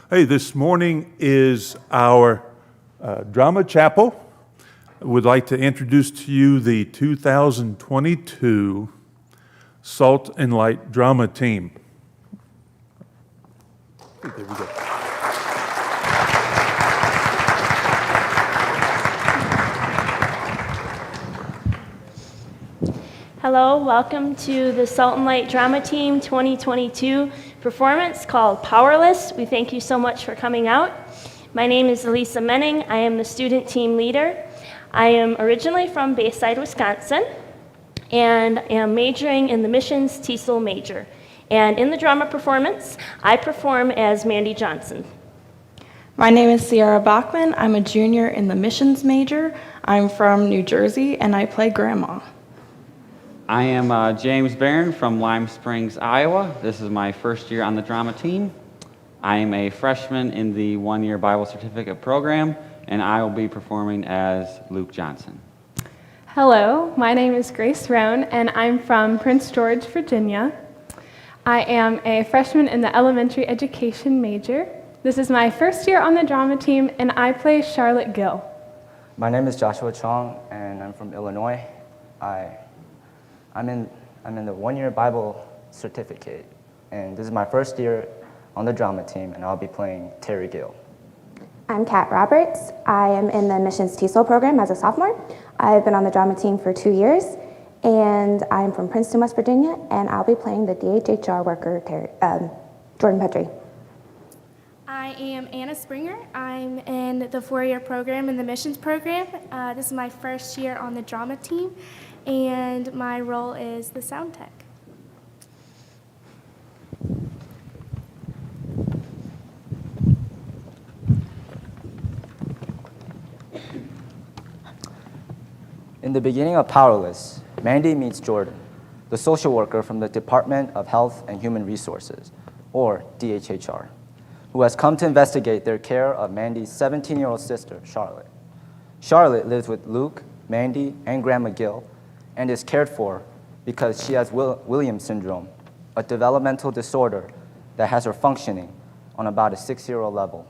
Hey, this morning is our drama chapel. I would like to introduce to you the 2022 Salt and Light Drama Team. There we go. Hello, welcome to the Salt and Light Drama Team 2022 performance called Powerless. We thank you so much for coming out. My name is Elisa Menning. I am the student team leader. I am originally from Bayside, Wisconsin, and am majoring in the Missions TESOL major. And in the drama performance, I perform as Mandy Johnson. My name is Sierra Bachman. I'm a junior in the Missions major. I'm from New Jersey, and I play Grandma. I am James Barron from Lime Springs, Iowa. This is my first year on the drama team. I am a freshman in the one-year Bible certificate program, and I will be performing as Luke Johnson. Hello, my name is Grace Roan, and I'm from Prince George, Virginia. I am a freshman in the elementary education major. This is my first year on the drama team, and I play Charlotte Gill. My name is Joshua Chong, and I'm from Illinois. I'm in the one-year Bible certificate, and this is my first year on the drama team, and I'll be playing Terry Gill. I'm Kat Roberts. I am in the Missions TESOL program as a sophomore. I've been on the drama team for 2 years, and I'm from Princeton, West Virginia, and I'll be playing the DHHR worker, Jordan Petrie. I am Anna Springer. I'm in the 4-year program in the missions program. This is my first year on the drama team, and my role is the sound tech. In the beginning of Powerless, Mandy meets Jordan, the social worker from the Department of Health and Human Resources, or DHHR, who has come to investigate their care of Mandy's 17-year-old sister, Charlotte. Charlotte lives with Luke, Mandy, and Grandma Gill, and is cared for because she has Williams syndrome, a developmental disorder that has her functioning on about a 6-year-old level.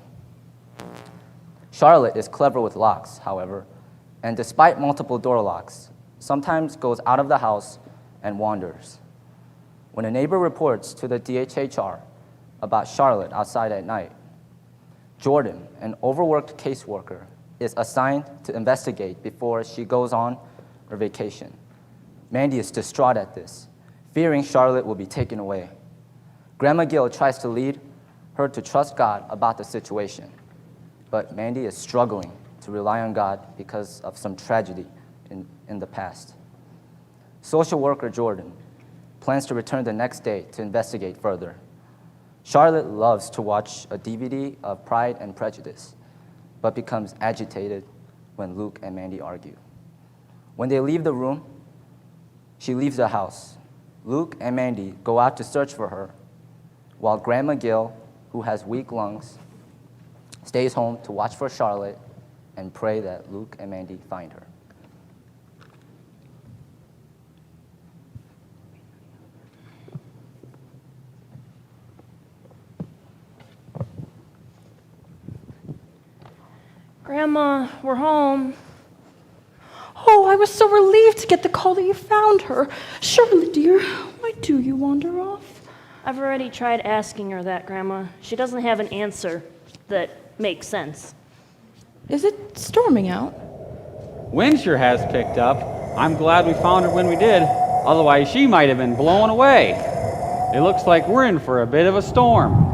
Charlotte is clever with locks, however, and despite multiple door locks, sometimes goes out of the house and wanders. When a neighbor reports to the DHHR about Charlotte outside at night, Jordan, an overworked caseworker, is assigned to investigate before she goes on her vacation. Mandy is distraught at this, fearing Charlotte will be taken away. Grandma Gill tries to lead her to trust God about the situation, but Mandy is struggling to rely on God because of some tragedy in the past. Social worker Jordan plans to return the next day to investigate further. Charlotte loves to watch a DVD of Pride and Prejudice, but becomes agitated when Luke and Mandy argue. When they leave the room, she leaves the house. Luke and Mandy go out to search for her, while Grandma Gill, who has weak lungs, stays home to watch for Charlotte and pray that Luke and Mandy find her. Grandma, we're home. Oh, I was so relieved to get the call that you found her. Charlotte, dear, why do you wander off? I've already tried asking her that, Grandma. She doesn't have an answer that makes sense. Is it storming out? Wind sure has picked up. I'm glad we found her when we did, otherwise she might have been blown away. It looks like we're in for a bit of a storm.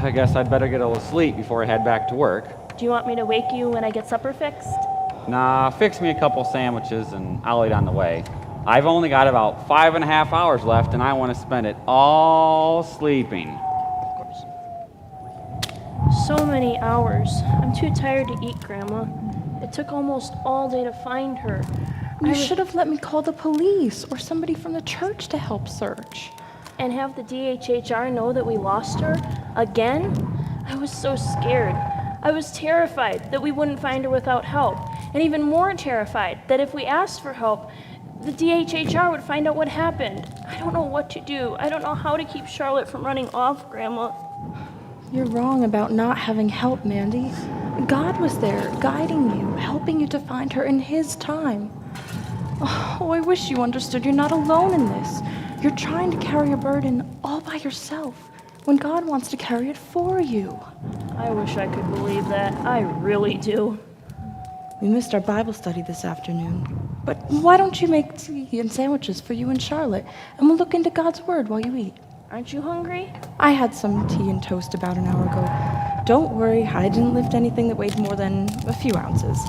I guess I'd better get a little sleep before I head back to work. Do you want me to wake you when I get supper fixed? Nah, fix me a couple sandwiches and I'll eat on the way. I've only got about 5.5 hours left and I want to spend it all sleeping. So many hours. I'm too tired to eat, Grandma. It took almost all day to find her. You should have let me call the police or somebody from the church to help search. And have the DHHR know that we lost her again? I was so scared. I was terrified that we wouldn't find her without help, and even more terrified that if we asked for help, the DHHR would find out what happened. I don't know what to do. I don't know how to keep Charlotte from running off, Grandma. You're wrong about not having help, Mandy. God was there, guiding you, helping you to find her in His time. Oh, I wish you understood you're not alone in this. You're trying to carry a burden all by yourself when God wants to carry it for you. I wish I could believe that. I really do. We missed our Bible study this afternoon. But why don't you make tea and sandwiches for you and Charlotte, and we'll look into God's Word while you eat. Aren't you hungry? I had some tea and toast about an hour ago. Don't worry, I didn't lift anything that weighed more than a few ounces.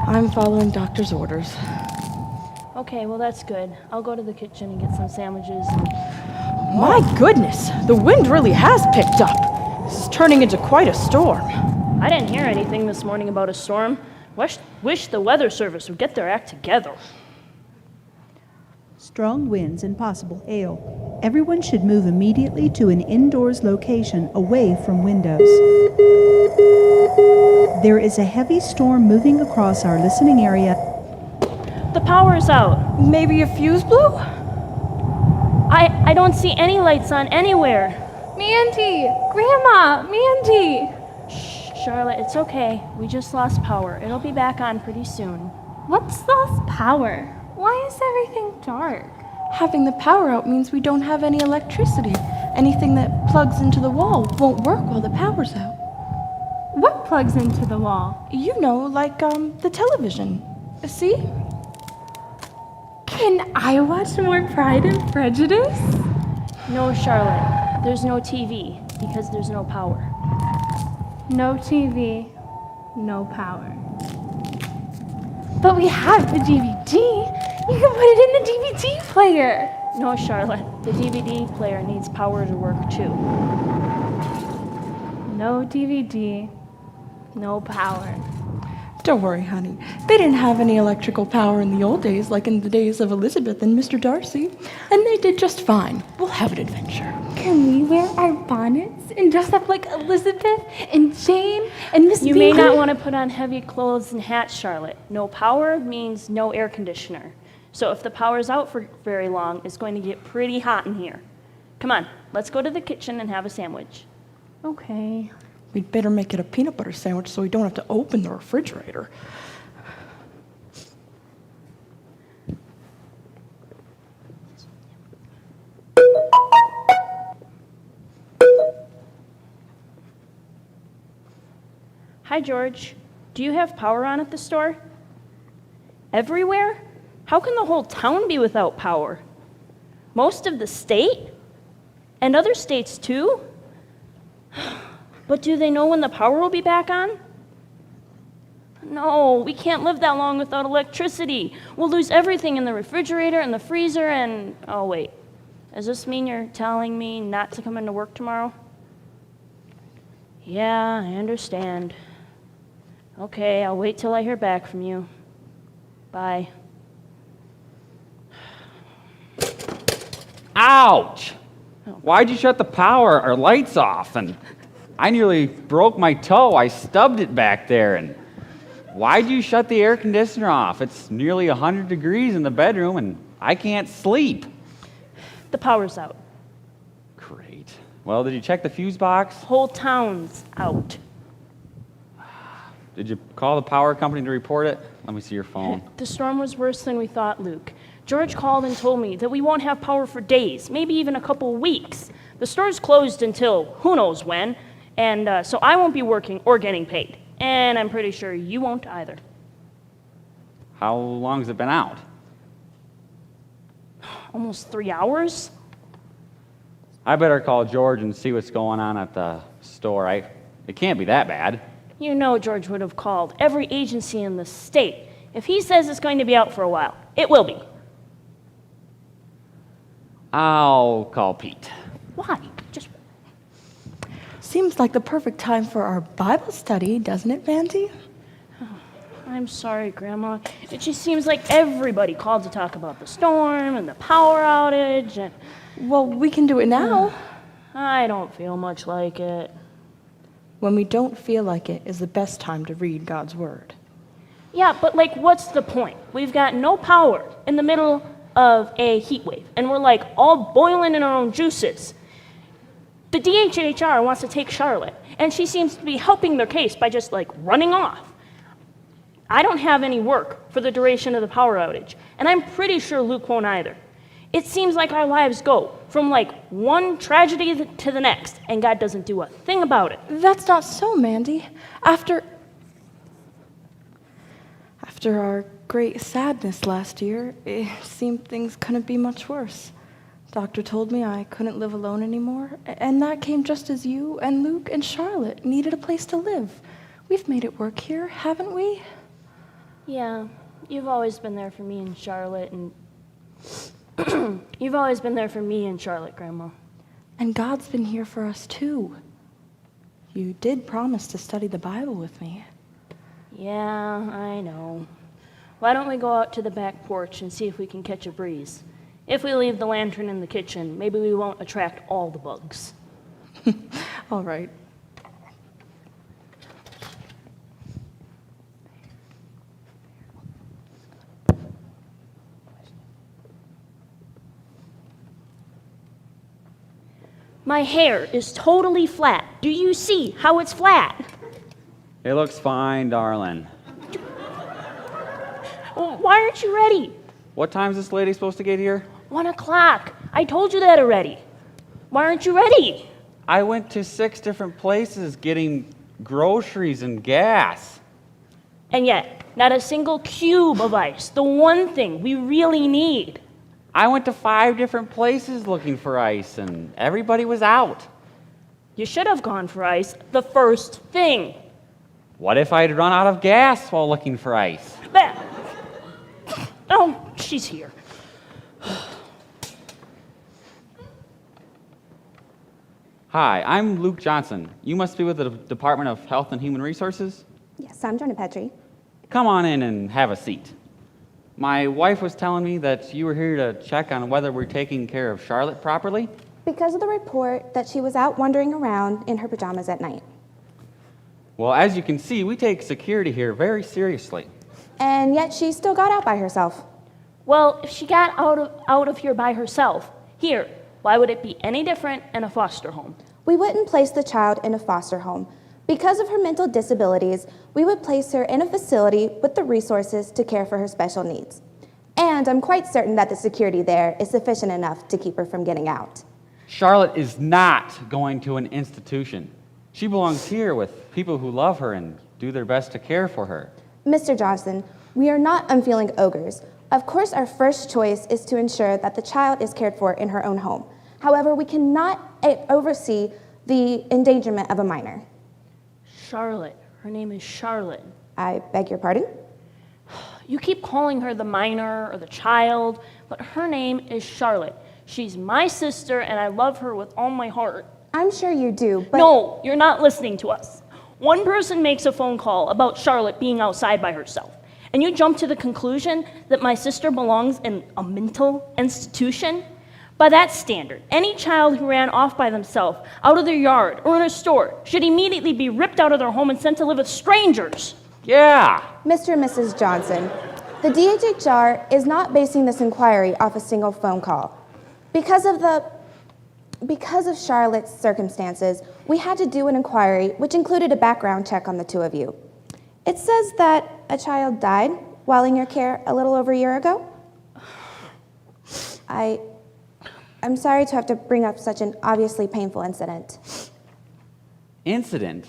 I'm following doctor's orders. Okay, well that's good. I'll go to the kitchen and get some sandwiches. My goodness, the wind really has picked up. This is turning into quite a storm. I didn't hear anything this morning about a storm. Wish the weather service would get their act together. Strong winds and possible hail. Everyone should move immediately to an indoors location away from windows. There is a heavy storm moving across our listening area. The power's out. Maybe a fuse blew? I don't see any lights on anywhere. Mandy! Grandma! Mandy! Shh, Charlotte, it's okay. We just lost power. It'll be back on pretty soon. What's lost power? Why is everything dark? Having the power out means we don't have any electricity. Anything that plugs into the wall won't work while the power's out. What plugs into the wall? You know, like the television. See? Can I watch more Pride and Prejudice? No, Charlotte. There's no TV because there's no power. No TV, no power. But we have the DVD. You can put it in the DVD player. No, Charlotte. The DVD player needs power to work too. No DVD, no power. Don't worry, honey. They didn't have any electrical power in the old days, like in the days of Elizabeth and Mr. Darcy. And they did just fine. We'll have an adventure. Can we wear our bonnets and dress up like Elizabeth and Jane and Miss You Bingley? may not want to put on heavy clothes and hats, Charlotte. No power means no air conditioner. So if the power's out for very long, it's going to get pretty hot in here. Come on, let's go to the kitchen and have a sandwich. Okay. We'd better make it a peanut butter sandwich so we don't have to open the refrigerator. Hi, George. Do you have power on at the store? Everywhere? How can the whole town be without power? Most of the state? And other states too? But do they know when the power will be back on? No, we can't live that long without electricity. We'll lose everything in the refrigerator and the freezer and... Oh, wait. Does this mean you're telling me not to come into work tomorrow? Yeah, I understand. Okay, I'll wait till I hear back from you. Bye. Ouch! Why'd you shut the power or lights off? And I nearly broke my toe. I stubbed it back there. And why'd you shut the air conditioner off? It's nearly 100 degrees in the bedroom and I can't sleep. The power's out. Great. Well, did you check the fuse box? Whole town's out. Did you call the power company to report it? Let me see your phone. The storm was worse than we thought, Luke. George called and told me that we won't have power for days, maybe even a couple weeks. The store's closed until who knows when, and so I won't be working or getting paid. And I'm pretty sure you won't either. How long has it been out? Almost 3 hours? I better call George and see what's going on at the store. It can't be that bad. You know George would have called every agency in the state. If he says it's going to be out for a while, it will be. I'll call Pete. Why? Just... Seems like the perfect time for our Bible study, doesn't it, Vandy? I'm sorry, Grandma. It just seems like everybody called to talk about the storm and the power outage and... Well, we can do it now. I don't feel much like it. When we don't feel like it is the best time to read God's Word. Yeah, but like, what's the point? We've got no power in the middle of a heat wave, and we're like all boiling in our own juices. The DHHR wants to take Charlotte, and she seems to be helping their case by just like running off. I don't have any work for the duration of the power outage, and I'm pretty sure Luke won't either. It seems like our lives go from like one tragedy to the next, and God doesn't do a thing about it. That's not so, Mandy. After our great sadness last year, it seemed things couldn't be much worse. Doctor told me I couldn't live alone anymore, and that came just as you and Luke and Charlotte needed a place to live. We've made it work here, haven't we? Yeah, you've always been there for me and Charlotte, and you've always been there for me and Charlotte, Grandma. And God's been here for us too. You did promise to study the Bible with me. Yeah, I know. Why don't we go out to the back porch and see if we can catch a breeze? If we leave the lantern in the kitchen, maybe we won't attract all the bugs. All right. My hair is totally flat. Do you see how it's flat? It looks fine, darling. Why aren't you ready? What time's this lady supposed to get here? 1 o'clock. I told you that already. Why aren't you ready? I went to 6 different places getting groceries and gas. And yet, not a single cube of ice, the one thing we really need. I went to 5 different places looking for ice, and everybody was out. You should have gone for ice the first thing. What if I'd run out of gas while looking for ice? Oh, she's here. Hi, I'm Luke Johnson. You must be with the Department of Health and Human Resources? Yes, I'm Jordan Petrie. Come on in and have a seat. My wife was telling me that you were here to check on whether we're taking care of Charlotte properly. Because of the report that she was out wandering around in her pajamas at night. Well, as you can see, we take security here very seriously. And yet she still got out by herself. Well, if she got out of here by herself, here, why would it be any different in a foster home? We wouldn't place the child in a foster home. Because of her mental disabilities, we would place her in a facility with the resources to care for her special needs. And I'm quite certain that the security there is sufficient enough to keep her from getting out. Charlotte is not going to an institution. She belongs here with people who love her and do their best to care for her. Mr. Johnson, we are not unfeeling ogres. Of course, our first choice is to ensure that the child is cared for in her own home. However, we cannot oversee the endangerment of a minor. Charlotte. Her name is Charlotte. I beg your pardon? You keep calling her the minor or the child, but her name is Charlotte. She's my sister, and I love her with all my heart. I'm sure you do, but... No, you're not listening to us. One person makes a phone call about Charlotte being outside by herself, and you jump to the conclusion that my sister belongs in a mental institution? By that standard, any child who ran off by themselves out of their yard or in a store should immediately be ripped out of their home and sent to live with strangers. Yeah! Mr. and Mrs. Johnson, the DHHR is not basing this inquiry off a single phone call. Because of Charlotte's circumstances, we had to do an inquiry which included a background check on the two of you. It says that a child died while in your care a little over a year ago. I'm sorry to have to bring up such an obviously painful incident. Incident?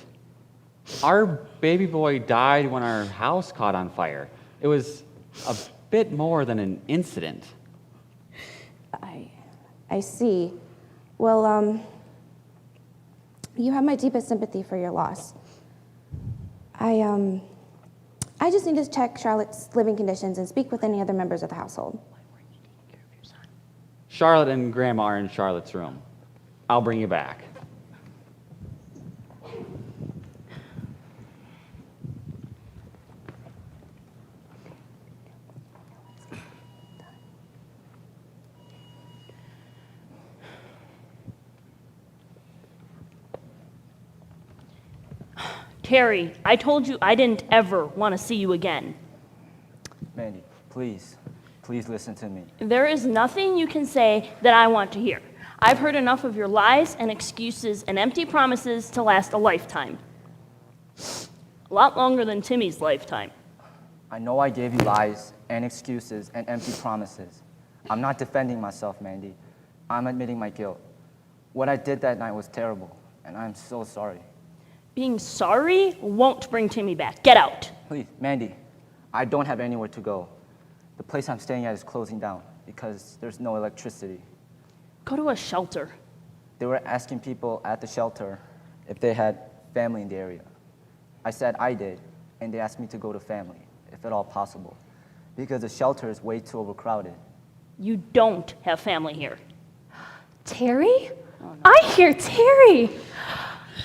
Our baby boy died when our house caught on fire. It was a bit more than an incident. I see. Well, you have my deepest sympathy for your loss. I just need to check Charlotte's living conditions and speak with any other members of the household. Charlotte and Grandma are in Charlotte's room. I'll bring you back. Terry, I told you I didn't ever want to see you again. Mandy, please listen to me. There is nothing you can say that I want to hear. I've heard enough of your lies and excuses and empty promises to last a lifetime. A lot longer than Timmy's lifetime. I know I gave you lies and excuses and empty promises. I'm not defending myself, Mandy. I'm admitting my guilt. What I did that night was terrible, and I'm so sorry. Being sorry won't bring Timmy back. Get out. Please, Mandy, I don't have anywhere to go. The place I'm staying at is closing down because there's no electricity. Go to a shelter. They were asking people at the shelter if they had family in the area. I said I did, and they asked me to go to family, if at all possible, because the shelter is way too overcrowded. You don't have family here. Terry? I hear Terry.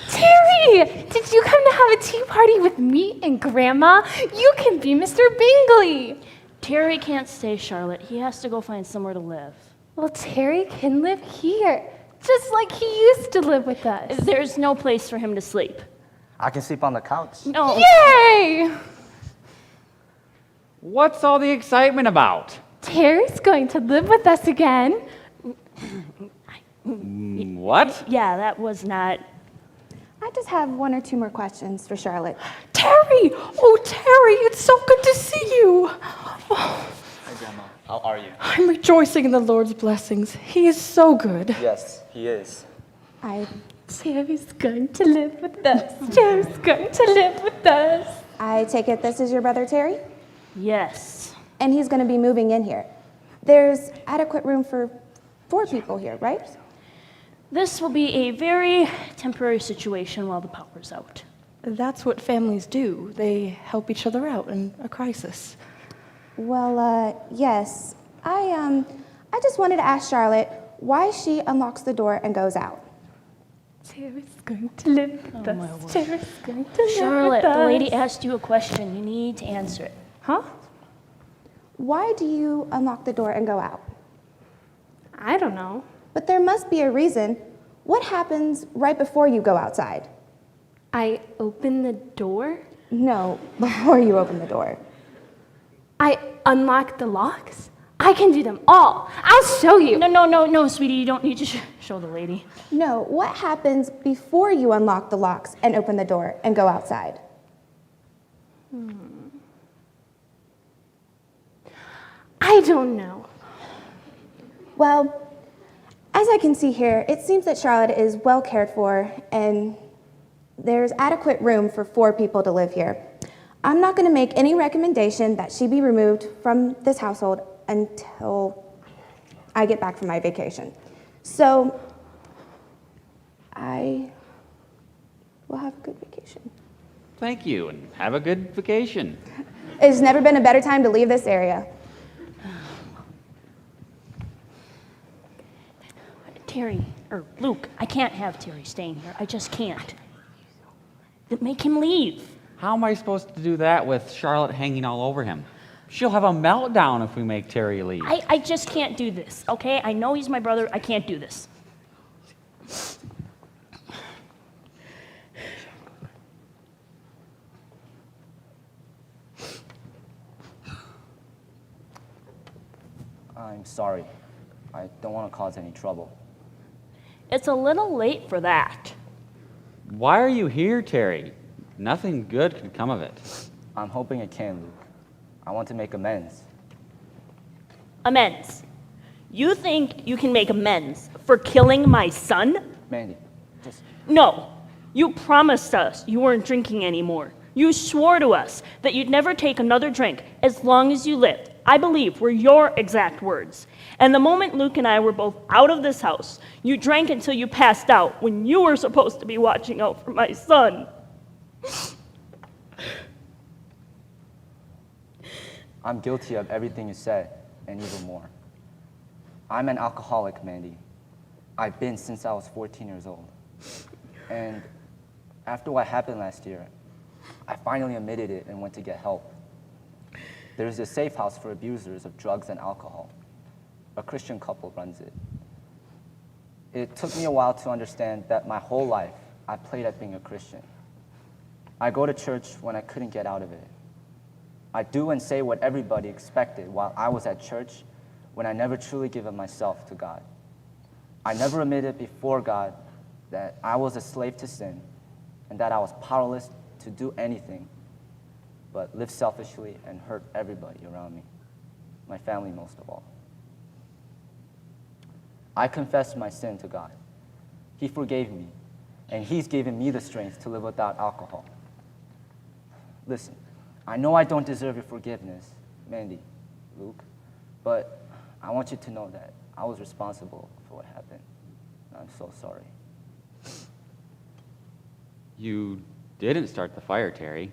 Terry, did you come to have a tea party with me and Grandma? You can be Mr. Bingley. Terry can't stay, Charlotte. He has to go find somewhere to live. Well, Terry can live here, just like he used to live with us. There's no place for him to sleep. I can sleep on the couch. No. Yay! What's all the excitement about? Terry's going to live with us again. What? Yeah, that was not. I just have one or two more questions for Charlotte. Terry! Oh, Terry, it's so good to see you. Oh, Hi, Grandma. How are you? I'm rejoicing in the Lord's blessings. He is so good. Yes, he is. Terry's going to live with us. Terry's going to live with us. I take it this is your brother Terry? Yes. And he's going to be moving in here. There's adequate room for 4 people here, right? This will be a very temporary situation while the power's out. That's what families do. They help each other out in a crisis. Well, yes. I just wanted to ask Charlotte why she unlocks the door and goes out. Terry's going to live with us. Terry's going to live Charlotte, with us. the lady asked you a question. You need to answer it. Huh? Why do you unlock the door and go out? I don't know. But there must be a reason. What happens right before you go outside? I open the door. No, before you open the door. I unlock the locks. I can do them all. I'll show you. No, sweetie. You don't need to show the lady. No, what happens before you unlock the locks and open the door and go outside? I don't know. Well, as I can see here, it seems that Charlotte is well cared for and there's adequate room for 4 people to live here. I'm not going to make any recommendation that she be removed from this household until I get back from my vacation. So, I will have a good vacation. Thank you, and have a good vacation. It's never been a better time to leave this area. Terry, or Luke, I can't have Terry staying here. I just can't. Make him leave. How am I supposed to do that with Charlotte hanging all over him? She'll have a meltdown if we make Terry leave. I just can't do this, okay? I know he's my brother. I can't do this. I'm sorry. I don't want to cause any trouble. It's a little late for that. Why are you here, Terry? Nothing good could come of it. I'm hoping it can, Luke. I want to make amends. Amends. You think you can make amends for killing my son? Mandy, just... No. You promised us you weren't drinking anymore. You swore to us that you'd never take another drink as long as you lived. I believe were your exact words. And the moment Luke and I were both out of this house, you drank until you passed out when you were supposed to be watching out for my son. I'm guilty of everything you said, and even more. I'm an alcoholic, Mandy. I've been since I was 14 years old. And after what happened last year, I finally admitted it and went to get help. There's a safe house for abusers of drugs and alcohol. A Christian couple runs it. It took me a while to understand that my whole life I played at being a Christian. I go to church when I couldn't get out of it. I do and say what everybody expected while I was at church when I never truly given myself to God. I never admitted before God that I was a slave to sin and that I was powerless to do anything but live selfishly and hurt everybody around me, my family most of all. I confessed my sin to God. He forgave me, and He's given me the strength to live without alcohol. Listen, I know I don't deserve your forgiveness, Mandy, Luke, but I want you to know that I was responsible for what happened. I'm so sorry. You didn't start the fire, Terry.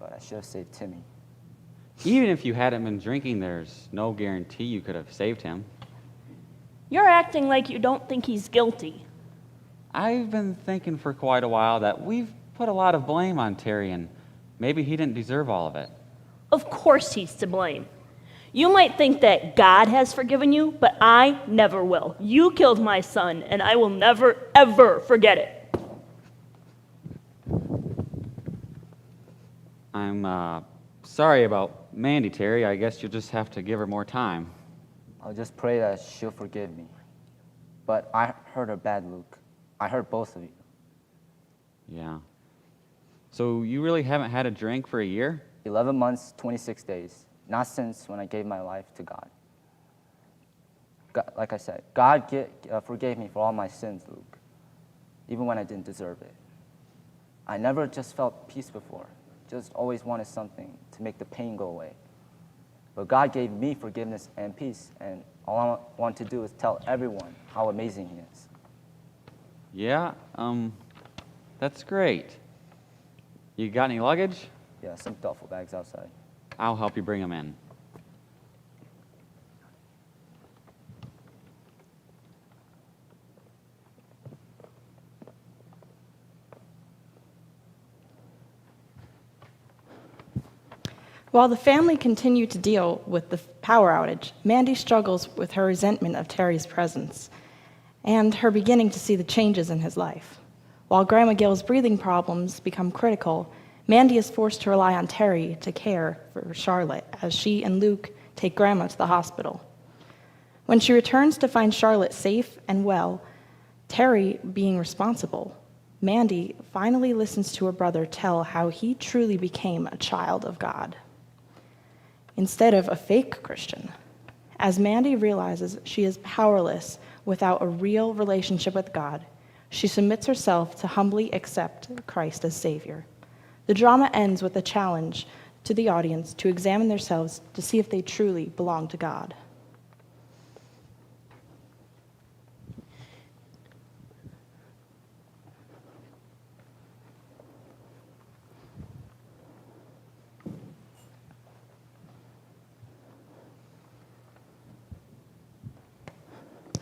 But I should have saved Timmy. Even if you hadn't been drinking, there's no guarantee you could have saved him. You're acting like you don't think he's guilty. I've been thinking for quite a while that we've put a lot of blame on Terry, and maybe he didn't deserve all of it. Of course he's to blame. You might think that God has forgiven you, but I never will. You killed my son, and I will never, ever forget it. I'm sorry about Mandy, Terry. I guess you'll just have to give her more time. I'll just pray that she'll forgive me. But I hurt her bad, Luke. I hurt both of you. Yeah. So you really haven't had a drink for a year? 11 months, 26 days. Not since when I gave my life to God. Like I said, God forgave me for all my sins, Luke, even when I didn't deserve it. I never just felt peace before, just always wanted something to make the pain go away. But God gave me forgiveness and peace, and all I want to do is tell everyone how amazing He is. Yeah, that's great. You got any luggage? Yeah, some duffel bags outside. I'll help you bring them in. While the family continued to deal with the power outage, Mandy struggles with her resentment of Terry's presence and her beginning to see the changes in his life. While Grandma Gill's breathing problems become critical, Mandy is forced to rely on Terry to care for Charlotte as she and Luke take Grandma to the hospital. When she returns to find Charlotte safe and well, Terry being responsible, Mandy finally listens to her brother tell how he truly became a child of God, instead of a fake Christian. As Mandy realizes she is powerless without a real relationship with God, she submits herself to humbly accept Christ as Savior. The drama ends with a challenge to the audience to examine themselves to see if they truly belong to God.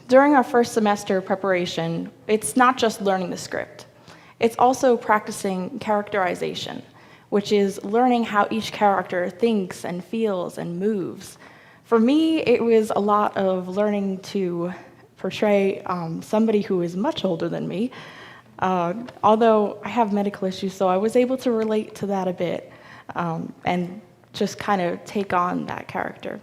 During our first semester preparation, it's not just learning the script. It's also practicing characterization, which is learning how each character thinks and feels and moves. For me, it was a lot of learning to portray somebody who is much older than me. Although I have medical issues, so I was able to relate to that a bit and just kind of take on that character.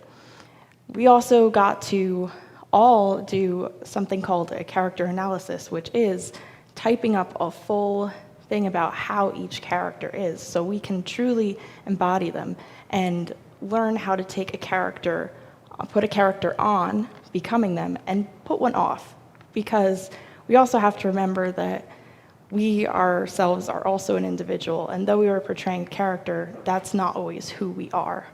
We also got to all do something called a character analysis, which is typing up a full thing about how each character is so we can truly embody them and learn how to take a character, put a character on, becoming them, and put one off. Because we also have to remember that we ourselves are also an individual, and though we are portraying character, that's not always who we are.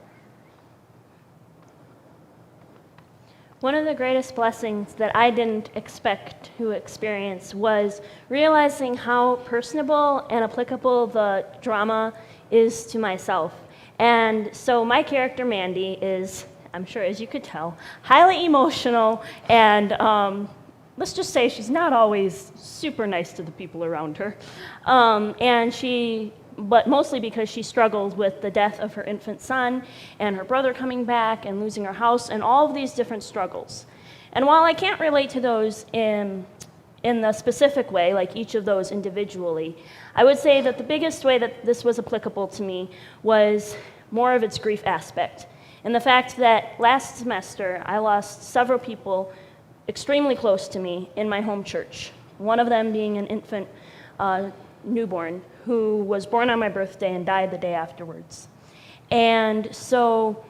One of the greatest blessings that I didn't expect to experience was realizing how personable and applicable the drama is to myself. And so my character, Mandy, is, I'm sure as you could tell, highly emotional, and let's just say she's not always super nice to the people around her. But mostly because she struggles with the death of her infant son and her brother coming back and losing her house and all of these different struggles. And while I can't relate to those in the specific way, like each of those individually, I would say that the biggest way that this was applicable to me was more of its grief aspect. And the fact that last semester I lost several people extremely close to me in my home church, one of them being an infant newborn who was born on my birthday and died the day afterwards. And so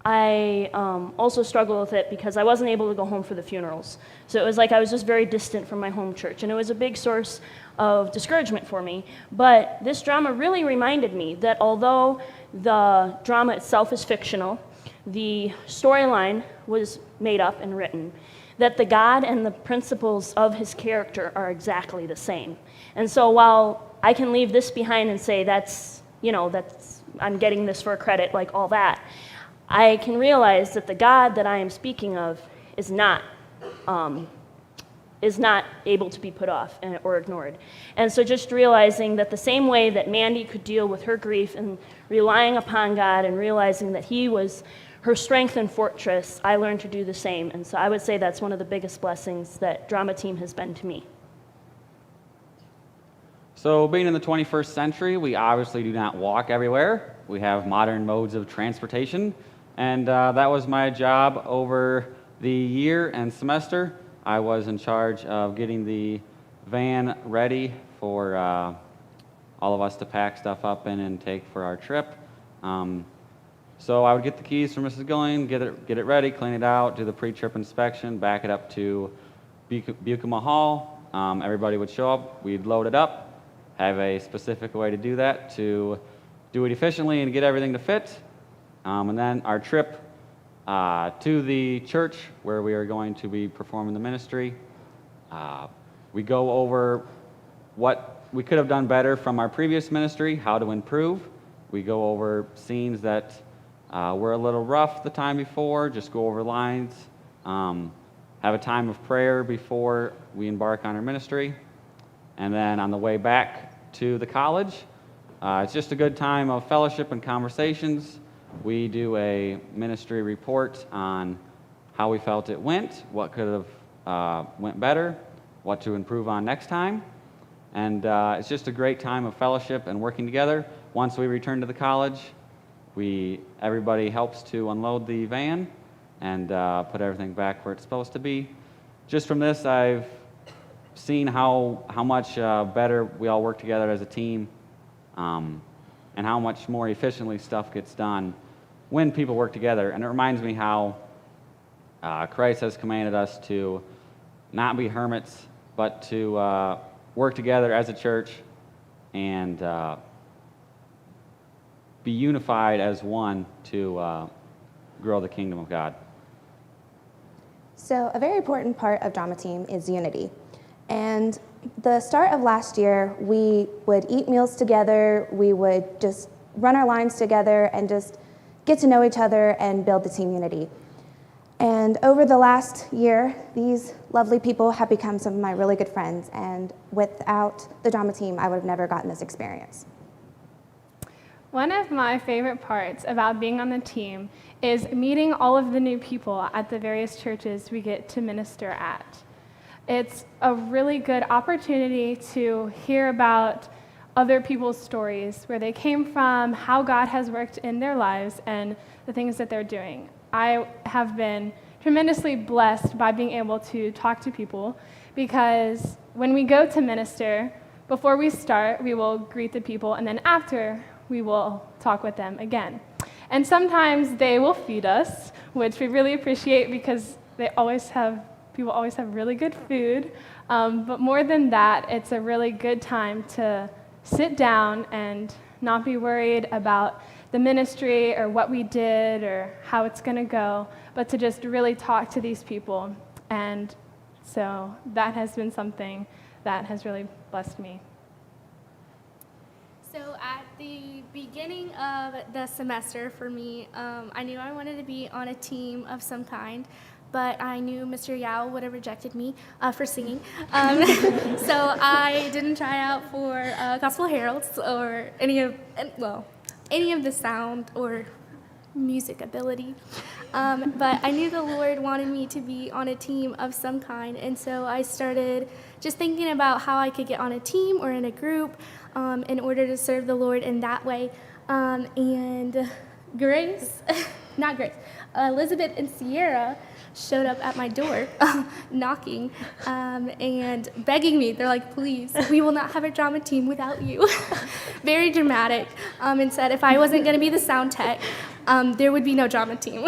I also struggled with it because I wasn't able to go home for the funerals. So it was like I was just very distant from my home church, and it was a big source of discouragement for me. But this drama really reminded me that although the drama itself is fictional, the storyline was made up and written, that the God and the principles of his character are exactly the same. And so while I can leave this behind and say that's I'm getting this for credit, like all that, I can realize that the God that I am speaking of is not able to be put off or ignored. And so just realizing that the same way that Mandy could deal with her grief and relying upon God and realizing that he was her strength and fortress, I learned to do the same. And so I would say that's one of the biggest blessings that Drama Team has been to me. So being in the 21st century, we obviously do not walk everywhere. We have modern modes of transportation. And that was my job over the year and semester. I was in charge of getting the van ready for all of us to pack stuff up in and take for our trip. So I would get the keys from Mrs. Gilling, get it ready, clean it out, do the pre-trip inspection, back it up to Bucama Hall. Everybody would show up, we'd load it up, have a specific way to do that to do it efficiently and get everything to fit. And then our trip to the church where we are going to be performing the ministry. We go over what we could have done better from our previous ministry, how to improve. We go over scenes that were a little rough the time before, just go over lines, have a time of prayer before we embark on our ministry. And then on the way back to the college, it's just a good time of fellowship and conversations. We do a ministry report on how we felt it went, what could have went better, what to improve on next time. And it's just a great time of fellowship and working together. Once we return to the college, everybody helps to unload the van and put everything back where it's supposed to be. Just from this, I've seen how much better we all work together as a team, and how much more efficiently stuff gets done when people work together. And it reminds me how Christ has commanded us to not be hermits, but to work together as a church and be unified as one to grow the kingdom of God. So a very important part of Drama Team is unity. And the start of last year, we would eat meals together, we would just run our lines together and just get to know each other and build the team unity. And over the last year, these lovely people have become some of my really good friends, and without the Drama Team, I would have never gotten this experience. One of my favorite parts about being on the team is meeting all of the new people at the various churches we get to minister at. It's a really good opportunity to hear about other people's stories, where they came from, how God has worked in their lives, and the things that they're doing. I have been tremendously blessed by being able to talk to people, because when we go to minister, before we start, we will greet the people, and then after, we will talk with them again. And sometimes they will feed us, which we really appreciate because people always have really good food. But more than that, it's a really good time to sit down and not be worried about the ministry or what we did or how it's going to go, but to just really talk to these people. And so that has been something that has really blessed me. So at the beginning of the semester for me, I knew I wanted to be on a team of some kind, but I knew Mr. Yao would have rejected me for singing. So I didn't try out for Gospel Heralds or any of the sound or music ability. But I knew the Lord wanted me to be on a team of some kind, and so I started just thinking about how I could get on a team or in a group in order to serve the Lord in that way. And Grace, not Grace, Elizabeth and Sierra showed up at my door knocking and begging me. They're like, please, we will not have a drama team without you. Very dramatic, and said if I wasn't going to be the sound tech, there would be no drama team.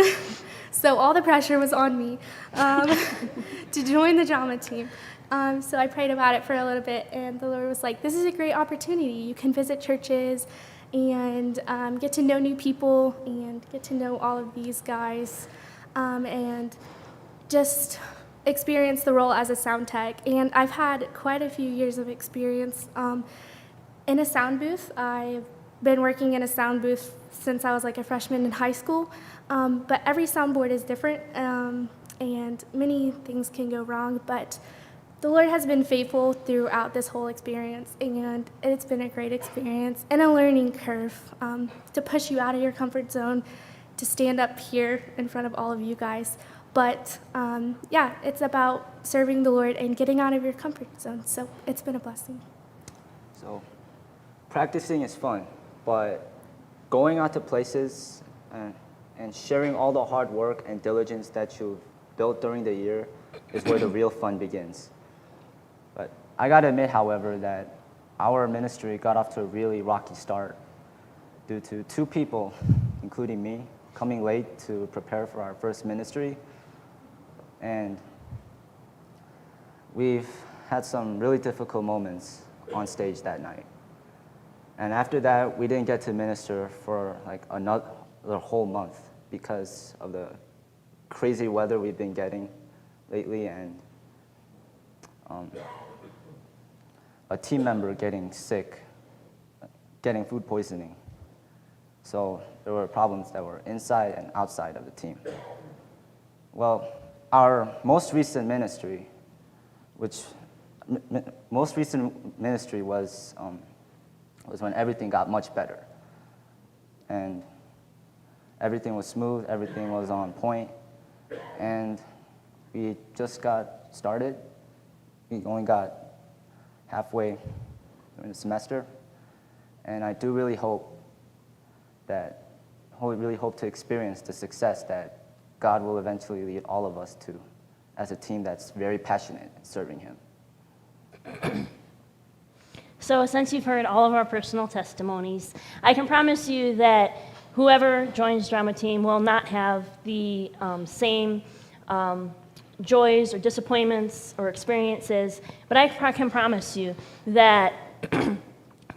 So all the pressure was on me to join the drama team. So I prayed about it for a little bit, and the Lord was like, this is a great opportunity. You can visit churches and get to know new people and get to know all of these guys and just experience the role as a sound tech. And I've had quite a few years of experience in a sound booth. I've been working in a sound booth since I was like a freshman in high school, but every soundboard is different and many things can go wrong, but the Lord has been faithful throughout this whole experience, and it's been a great experience and a learning curve to push you out of your comfort zone, to stand up here in front of all of you guys. But yeah, it's about serving the Lord and getting out of your comfort zone, so it's been a blessing. So practicing is fun, but going out to places and sharing all the hard work and diligence that you've built during the year is where the real fun begins. But I got to admit, however, that our ministry got off to a really rocky start due to two people, including me, coming late to prepare for our first ministry. And we've had some really difficult moments on stage that night. And after that, we didn't get to minister for like another whole month because of the crazy weather we've been getting lately, and a team member getting sick, getting food poisoning. So there were problems that were inside and outside of the team. Well, our most recent ministry, was when everything got much better. And everything was smooth, everything was on point, and we just got started. We only got halfway during the semester, and I do really hope to experience the success that God will eventually lead all of us to as a team that's very passionate in serving Him. So since you've heard all of our personal testimonies, I can promise you that whoever joins drama team will not have the same joys or disappointments or experiences, but I can promise you that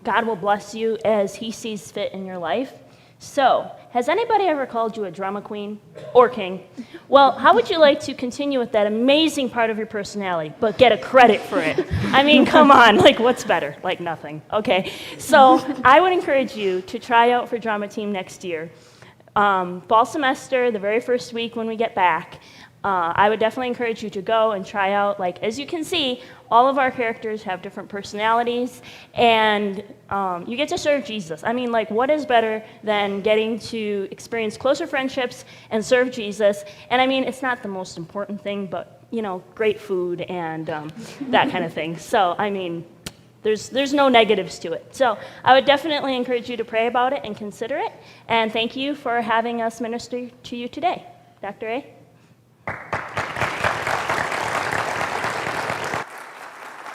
God will bless you as He sees fit in your life. So, has anybody ever called you a drama queen or king? Well, how would you like to continue with that amazing part of your personality, but get a credit for it? I mean, come on, like what's better? Like nothing, okay? So I would encourage you to try out for drama team next year. Fall semester, the very first week when we get back, I would definitely encourage you to go and try out. Like, as you can see, all of our characters have different personalities, and you get to serve Jesus. I mean, like, what is better than getting to experience closer friendships and serve Jesus? And I mean, it's not the most important thing, but, you know, great food and that kind of thing. So, I mean, there's no negatives to it. So I would definitely encourage you to pray about it and consider it. And thank you for having us minister to you today. Dr. A?